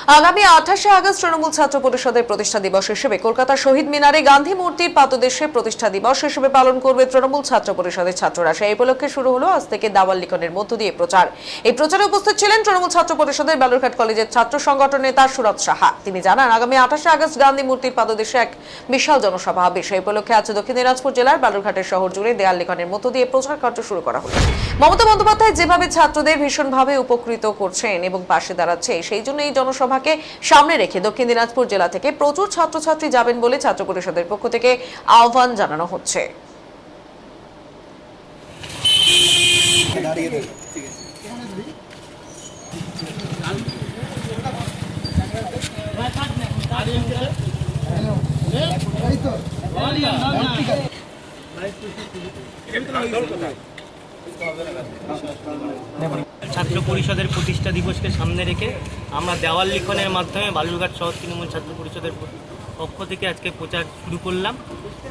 আগামী 28শে আগস্ট তৃণমূল ছাত্র পরিষদের প্রতিষ্ঠা দিবস হিসেবে কলকাতা শহীদ মিনারে গান্ধী মূর্তির পাদদেশে প্রতিষ্ঠা দিবস হিসেবে পালন করবে তৃণমূল ছাত্র পরিষদের ছাত্ররা। সেই উপলক্ষে শুরু হলো আজ থেকে দাওয়াল লিখনের মধ্য দিয়ে প্রচার। এই প্রচারে উপস্থিত ছিলেন তৃণমূল ছাত্র পরিষদের বালুরঘাট কলেজের ছাত্র সংগঠন নেতা সুরত সাহা। তিনি জানান, আগামী 28শে আগস্ট গান্ধী মূর্তির পাদদেশে এক বিশাল জনসভা হবে। সেই উপলক্ষে আজ দক্ষিণ দিনাজপুর জেলার বালুরঘাটের শহর জুড়ে দেয়াল লিখনের মধ্য দিয়ে প্রচার কার্য শুরু করা হলো। মমতা বন্দ্যোপাধ্যায় যেভাবে ছাত্রদের ভীষণভাবে উপকৃত করছেন এবং পাশে দাঁড়াচ্ছে, সেই জন্য এই জনসভাকে সামনে রেখে দক্ষিণ দিনাজপুর জেলা থেকে প্রচুর ছাত্রছাত্রী যাবেন বলে ছাত্র পরিষদের পক্ষ থেকে আহ্বান জানানো হচ্ছে। ছাত্র পরিষদের প্রতিষ্ঠা দিবসকে সামনে রেখে আমরা দেওয়াল লিখনের মাধ্যমে বালুরঘাট শহর তৃণমূল ছাত্র পরিষদের পক্ষ থেকে আজকে প্রচার শুরু করলাম।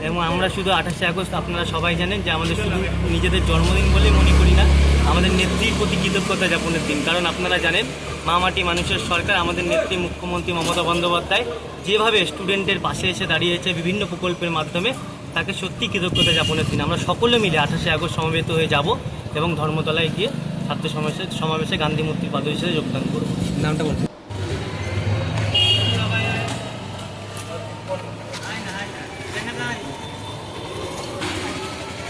এবং আমরা শুধু 28শে আগস্ট, আপনারা সবাই জানেন যে আমাদের শুধু নিজেদের জন্মদিন বলে মনে করি না, আমাদের নেত্রীর প্রতি কৃতজ্ঞতা জ্ঞাপনের দিন। কারণ আপনারা জানেন, মা মাটি মানুষের সরকার, আমাদের নেত্রী মুখ্যমন্ত্রী মমতা বন্দ্যোপাধ্যায় যেভাবে স্টুডেন্টের পাশে এসে দাঁড়িয়েছে বিভিন্ন প্রকল্পের মাধ্যমে, তাকে সত্যি কৃতজ্ঞতা জ্ঞাপনের দিন। আমরা সকলে মিলে 28শে আগস্ট সমবেত হয়ে যাব এবং ধর্মতলায় গিয়ে ছাত্র সমাবেশে গান্ধী মূর্তির পাদদেশে যোগদান করব। নামটা বলছি।